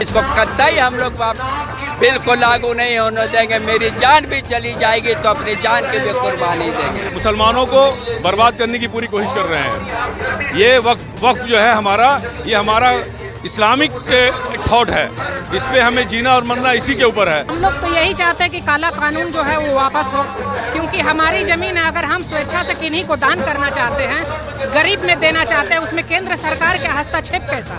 इसको कतई हम लोग बिल्कुल लागू नहीं होने देंगे। मेरी जान भी चली जाएगी तो अपनी जान की भी कुर्बानी देंगे। मुसलमानों को बर्बाद करने की पूरी कोशिश कर रहे हैं। ये वक्त जो है हमारा, ये हमारा इस्लामिक थॉट है, इस पे हमें जीना और मरना इसी के ऊपर है। हम लोग तो यही चाहते हैं कि काला कानून जो है वो वापस हो, क्योंकि हमारी जमीन है। अगर हम स्वेच्छा से किन्हीं को दान करना चाहते हैं, गरीब में देना चाहते हैं, उसमें केंद्र सरकार का हस्तक्षेप कैसा?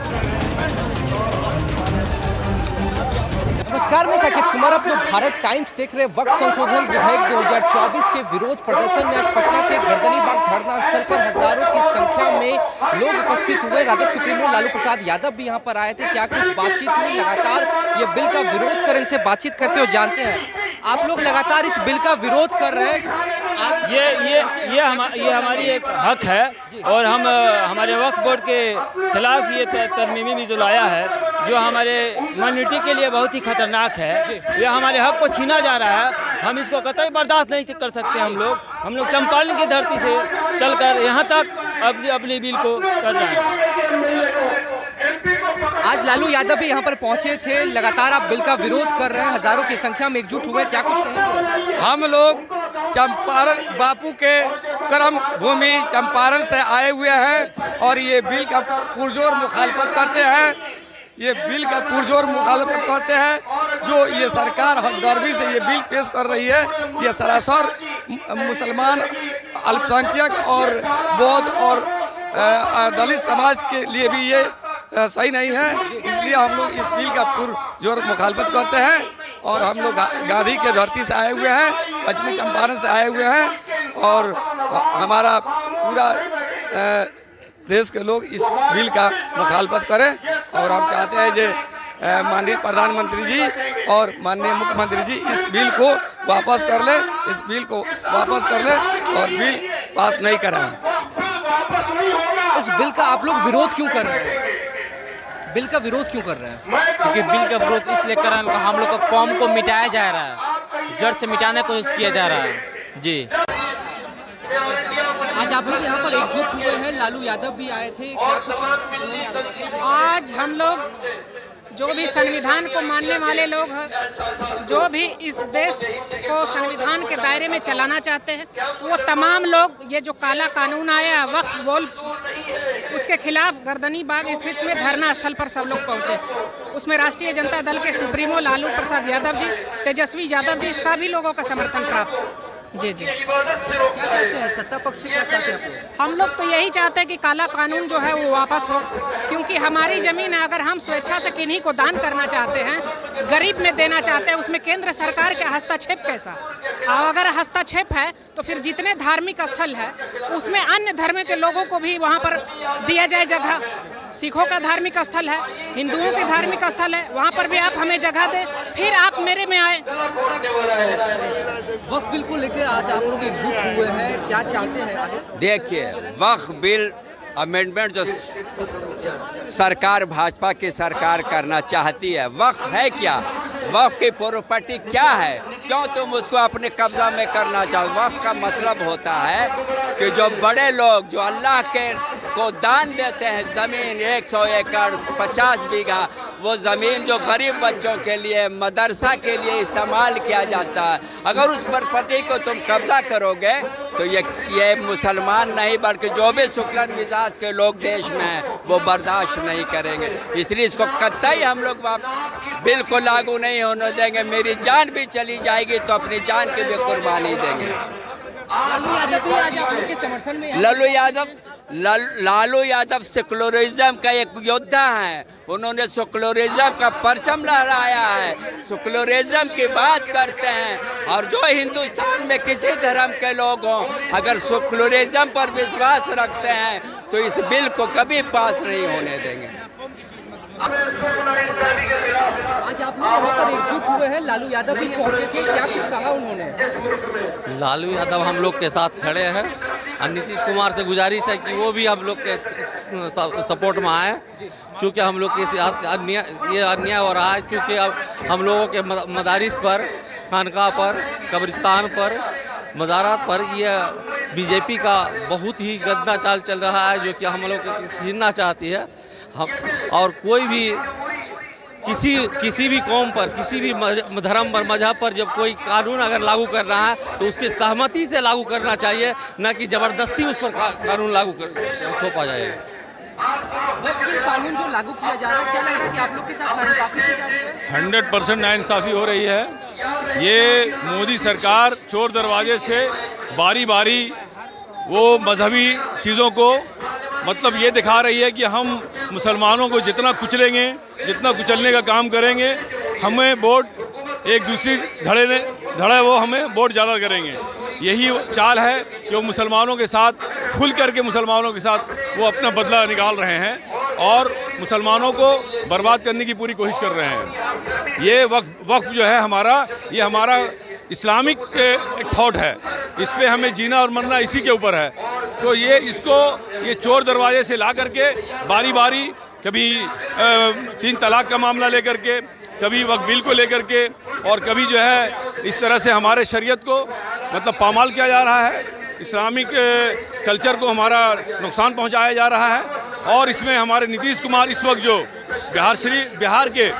नमस्कार, मैं साकेत कुमार, आप लोग भारत टाइम्स देख रहे हैं। वक्त संशोधन विधेयक 2024 के विरोध प्रदर्शन में आज पटना के गर्दनी बाग धरना स्थल पर हजारों की संख्या में लोग उपस्थित हुए। राजद सुप्रीमो लालू प्रसाद यादव भी यहां पर आए थे। क्या कुछ बातचीत हुई? लगातार ये बिल का विरोध कर इनसे बातचीत करते हो जानते हैं। आप लोग लगातार इस बिल का विरोध कर रहे हैं। ये हमारी एक हक है और हम हमारे वक्फ बोर्ड के खिलाफ ये तरमीमी भी जो लाया है, जो हमारे माइनॉरिटी के लिए बहुत ही खतरनाक है। ये हमारे हक को छीना जा रहा है। हम इसको कतई बर्दाश्त नहीं कर सकते। हम लोग चंपारण की धरती से चलकर यहाँ तक अपनी बिल को कर रहे हैं। आज लालू यादव भी यहाँ पर पहुंचे थे। लगातार आप बिल का विरोध कर रहे हैं, हजारों की संख्या में एकजुट हुए। क्या कुछ कहेंगे? हम लोग चंपारण बापू के कर्म भूमि चंपारण से आए हुए हैं और ये बिल का पुरजोर मुखालफत करते हैं। ये बिल का पुरजोर मुखालफत करते हैं। जो ये सरकार हमदर्दी से ये बिल पेश कर रही है, ये सरासर मुसलमान, अल्पसंख्यक और बौद्ध और दलित समाज के लिए भी ये सही नहीं है। इसलिए हम लोग इस बिल का पुरजोर मुखालफत करते हैं और हम लोग गांधी के धरती से आए हुए हैं, पश्चिमी चंपारण से आए हुए हैं और हमारा पूरा देश के लोग इस बिल का मुखालफत करें। और हम चाहते हैं कि माननीय प्रधानमंत्री जी और माननीय मुख्यमंत्री जी इस बिल को वापस कर लें, इस बिल को वापस कर लें और बिल पास नहीं कराएं। इस बिल का आप लोग विरोध क्यों कर रहे हैं? बिल का विरोध क्यों कर रहे हैं? क्योंकि बिल का विरोध इसलिए कर रहे हैं, हम लोग का कौम को मिटाया जा रहा है, जड़ से मिटाने की कोशिश किया जा रहा है। जी, आज आप लोग यहाँ पर एकजुट हुए हैं, लालू यादव भी आए थे। क्या कुछ? आज हम लोग जो भी संविधान को मानने वाले लोग हैं, जो भी इस देश को संविधान के दायरे में चलाना चाहते हैं, वो तमाम लोग ये जो काला कानून आया वक्फ बोर्ड, उसके खिलाफ गर्दनी बाग स्थित में धरना स्थल पर सब लोग पहुंचे। उसमें राष्ट्रीय जनता दल के सुप्रीमो लालू प्रसाद यादव जी, तेजस्वी यादव जी, सभी लोगों का समर्थन प्राप्त। जी जी, क्या चाहते हैं? सत्ता पक्ष से क्या चाहते हैं हम लोग तो यही चाहते हैं कि काला कानून जो है वो वापस हो, क्योंकि हमारी जमीन है। अगर हम स्वेच्छा से किन्हीं को दान करना चाहते हैं, गरीब में देना चाहते हैं, उसमें केंद्र सरकार का हस्तक्षेप कैसा? और अगर हस्तक्षेप है तो फिर जितने धार्मिक स्थल है उसमें अन्य धर्म के लोगों को भी वहाँ पर दिया जाए जगह। सिखों का धार्मिक स्थल है, हिंदुओं के धार्मिक स्थल है, वहाँ पर भी आप हमें जगह दें, फिर आप मेरे में आए। वक्फ बिल को लेकर आज आप लोग एकजुट हुए हैं, क्या चाहते हैं आगे? देखिए, वक्फ बिल अमेंडमेंट जो सरकार, भाजपा की सरकार करना चाहती है, वक्फ है क्या? वक्फ की प्रॉपर्टी क्या है? क्यों तुम उसको अपने कब्जा में करना चाहो? वक्फ का मतलब होता है कि जो बड़े लोग जो अल्लाह के को दान देते हैं, ज़मीन 100 एकड़ 50 बीघा, वो ज़मीन जो गरीब बच्चों के लिए, मदरसा के लिए इस्तेमाल किया जाता है, अगर उस प्रॉपर्टी को तुम कब्जा करोगे तो ये मुसलमान नहीं बल्कि जो भी शुक्लन मिजाज के लोग देश में हैं वो बर्दाश्त नहीं करेंगे। इसलिए इसको कतई हम लोग बिल को लागू नहीं होने देंगे। मेरी जान भी चली जाएगी तो अपनी जान की भी कुर्बानी देंगे। लालू यादव भी आज आप लोग के समर्थन में? लालू यादव सेकुलरिज्म का एक योद्धा है। उन्होंने सेकुलरिज्म का परचम लहराया है, सेकुलरिज्म की बात करते हैं। और जो हिंदुस्तान में किसी धर्म के लोग हों, अगर सेकुलरिज्म पर विश्वास रखते हैं तो इस बिल को कभी पास नहीं होने देंगे। आज आप लोग यहाँ पर एकजुट हुए हैं, लालू यादव भी पहुंचे थे। क्या कुछ कहा उन्होंने? लालू यादव हम लोग के साथ खड़े हैं और नीतीश कुमार से गुजारिश है कि वो भी हम लोग के सपोर्ट में आए, क्योंकि हम लोग के साथ ये अन्याय हो रहा है। क्योंकि अब हम लोगों के मदारिस पर, खानका पर, कब्रिस्तान पर मज़ारात पर यह बीजेपी का बहुत ही गंदा चाल चल रहा है, जो कि हम लोग को छीनना चाहती है। हम और कोई भी किसी भी कौम पर, किसी भी धर्म पर, मजहब पर जब कोई कानून अगर लागू कर रहा है तो उसकी सहमति से लागू करना चाहिए, न कि ज़बरदस्ती उस पर कानून लागू थोपा जाए। कानून जो लागू किया जा रहा है, क्या लग रहा है कि आप लोग के साथ नाइंसाफी की जा रही है? 100% नाइंसाफ़ी हो रही है। ये मोदी सरकार चोर दरवाजे से बारी बारी वो मजहबी चीज़ों को मतलब ये दिखा रही है कि हम मुसलमानों को जितना कुचलेंगे, जितना कुचलने का काम करेंगे, हमें वोट एक दूसरी धड़े वो हमें वोट ज़्यादा करेंगे। यही चाल है कि वो मुसलमानों के साथ खुल करके मुसलमानों के साथ वो अपना बदला निकाल रहे हैं और मुसलमानों को बर्बाद करने की पूरी कोशिश कर रहे हैं। ये वक्फ जो है हमारा, ये हमारा इस्लामिक एक थॉट है, इस पे हमें जीना और मरना इसी के ऊपर है। तो ये चोर दरवाजे से ला करके बारी बारी कभी 3 तलाक का मामला लेकर के, कभी वक्फ बिल को लेकर के, और कभी जो है इस तरह से हमारे शरीयत को मतलब पामाल किया जा रहा है, इस्लामिक कल्चर को हमारा नुकसान पहुंचाया जा रहा है। और इसमें हमारे नीतीश कुमार इस वक्त जो बिहार के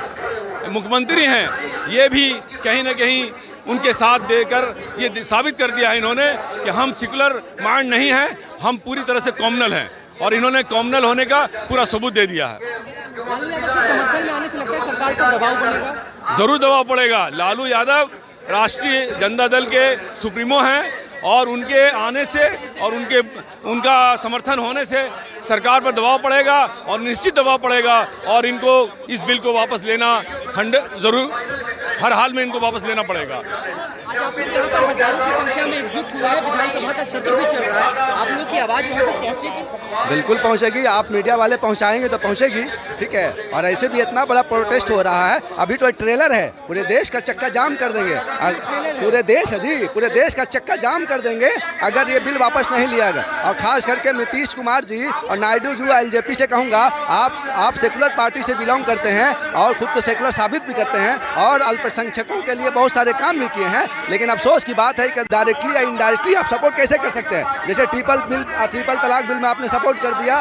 मुख्यमंत्री हैं, ये भी कहीं ना कहीं उनके साथ देकर ये साबित कर दिया है इन्होंने कि हम सेकुलर माइंड नहीं हैं, हम पूरी तरह से कॉम्युनल हैं, और इन्होंने कॉम्युनल होने का पूरा सबूत दे दिया है। लालू यादव के समर्थन में आने से लगता है सरकार पर दबाव बढ़ेगा? ज़रूर दबाव पड़ेगा। लालू यादव राष्ट्रीय जनता दल के सुप्रीमो हैं, और उनके आने से और उनका समर्थन होने से सरकार पर दबाव पड़ेगा, और निश्चित दबाव पड़ेगा, और इनको इस बिल को वापस लेना ज़रूर, हर हाल में इनको वापस लेना पड़ेगा। आज आप लोग यहाँ पर हजारों की संख्या में एकजुट हुए हैं, विधानसभा का सत्र भी चल रहा है, आप लोग की आवाज़ यहाँ तक पहुँचेगी? बिल्कुल पहुँचेगी, आप मीडिया वाले पहुँचाएंगे तो पहुँचेगी, ठीक है। और ऐसे भी इतना बड़ा प्रोटेस्ट हो रहा है, अभी तो एक ट्रेलर है, पूरे देश का चक्का जाम कर देंगे, पूरे देश है जी, पूरे देश का चक्का जाम कर देंगे अगर ये बिल वापस नहीं लिया गया। और खास करके नीतीश कुमार जी और नायडू जी, एलजेपी से कहूँगा, आप सेकुलर पार्टी से बिलोंग करते हैं और खुद तो सेकुलर साबित भी करते हैं, और अल्पसंख्यकों के लिए बहुत सारे काम भी किए हैं, लेकिन अफसोस की बात है कि डायरेक्टली या इनडायरेक्टली आप सपोर्ट कैसे कर सकते हैं। जैसे ट्रिपल तलाक बिल में आपने सपोर्ट कर दिया,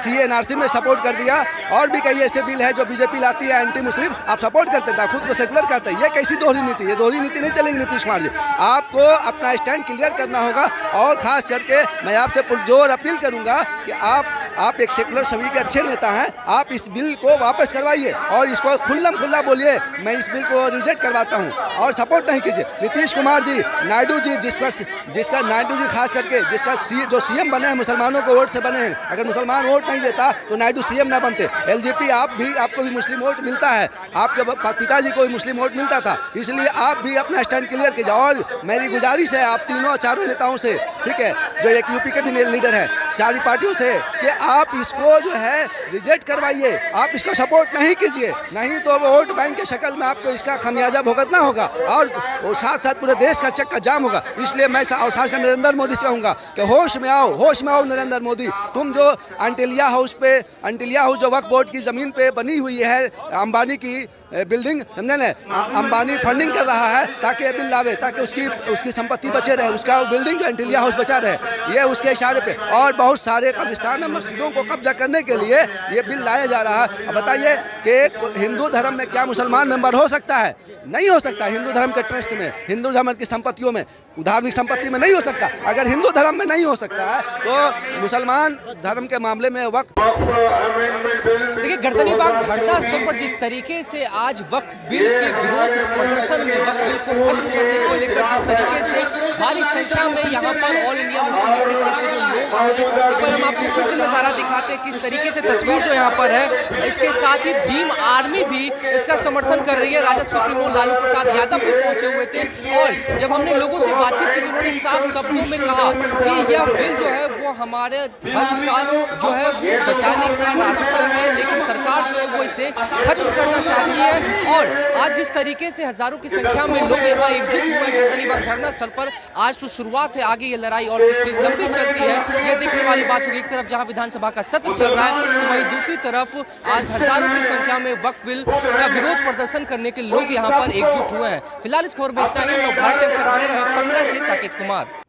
CA NRC में सपोर्ट कर दिया, और भी कई ऐसे बिल है जो बीजेपी लाती है एंटी मुस्लिम, आप सपोर्ट करते थे, खुद को सेकुलर कहते हैं। ये कैसी दोहरी नीति? ये दोहरी नीति नहीं चलेगी नीतीश कुमार जी, आपको अपना स्टैंड क्लियर करना होगा। और खास करके मैं आपसे पुरजोर अपील करूंगा कि आप एक सेकुलर छवि के अच्छे नेता हैं, आप इस बिल को वापस करवाइए और इसको खुल्ला बोलिए मैं इस बिल को रिजेक्ट करवाता हूं, और सपोर्ट नहीं कीजिए। नीतीश कुमार जी, नायडू जी, जिसका नायडू जी खास करके जो CM बने हैं मुसलमानों को वोट से बने हैं, अगर मुसलमान वोट नहीं देता तो नायडू CM ना बनते। LJP आपको भी मुस्लिम वोट मिलता है, आपके पिताजी को भी मुस्लिम वोट मिलता था, इसलिए आप भी अपना स्टैंड क्लियर कीजिए। और मेरी गुजारिश है आप चारों नेताओं से, ठीक है, जो एक UP के भी लीडर है, सारी पार्टियों से, कि आप इसको जो है रिजेक्ट करवाइए, आप इसको सपोर्ट नहीं कीजिए, नहीं तो वोट बैंक के शक्ल में आपको इसका खमियाजा भुगतना होगा, और साथ साथ पूरे देश का चक्का जाम होगा। इसलिए मैं खासकर नरेंद्र मोदी से कहूँगा कि होश में आओ नरेंद्र मोदी। तुम जो अंटिलिया हाउस जो वक्फ बोर्ड की ज़मीन पे बनी हुई है, अंबानी की बिल्डिंग, समझे ना, अंबानी फंडिंग कर रहा है ताकि ये बिल लावे, ताकि उसकी संपत्ति बचे रहे, उसका बिल्डिंग जो अंटिलिया हाउस बचा रहे, ये उसके इशारे पे। और बहुत सारे कब्रिस्तान और मस्जिदों को कब्जा करने के लिए ये बिल लाया जा रहा है। अब बताइए कि हिंदू धर्म में क्या मुसलमान मेंबर हो सकता है? नहीं हो सकता। हिंदू धर्म के ट्रस्ट में, हिंदू धर्म की संपत्तियों में, धार्मिक संपत्ति में नहीं हो सकता। अगर हिंदू धर्म में नहीं हो सकता है तो मुसलमान धर्म के मामले में वक्त। देखिए, गर्दनी बाग धरना स्थल पर जिस तरीके से आज वक्फ बिल के विरोध प्रदर्शन में, वक्फ बिल को खत्म करने को लेकर जिस तरीके से भारी संख्या में यहाँ पर ऑल इंडिया मुस्लिम लीग की तरफ से जो लोग आए, एक बार हम आपको फिर से नज़ारा दिखाते हैं किस तरीके से तस्वीर जो यहाँ पर है। इसके साथ ही भीम आर्मी भी इसका समर्थन कर रही है। राजद सुप्रीमो लालू प्रसाद यादव भी पहुंचे हुए थे, और जब हमने लोगों से बातचीत की तो उन्होंने साफ शब्दों में कहा कि यह बिल जो है वो हमारे धर्म का जो है वो बचाने का रास्ता है, लेकिन सरकार जो है वो इसे खत्म करना चाहती है। और आज जिस तरीके से हजारों की संख्या में लोग यहाँ एकजुट हुए गर्दनी बाग धरना स्थल पर, आज तो शुरुआत है, आगे ये लड़ाई और कितनी लंबी चलती है ये देखने वाली बात होगी। एक तरफ जहाँ विधानसभा विधानसभा का सत्र चल रहा है, तो वहीं दूसरी तरफ आज हजारों की संख्या में वक्फ बिल का विरोध प्रदर्शन करने के लोग यहाँ पर एकजुट हुए हैं। फिलहाल इस खबर में इतना ही। नवभारत टाइम्स से बने रहे पटना से साकेत कुमार।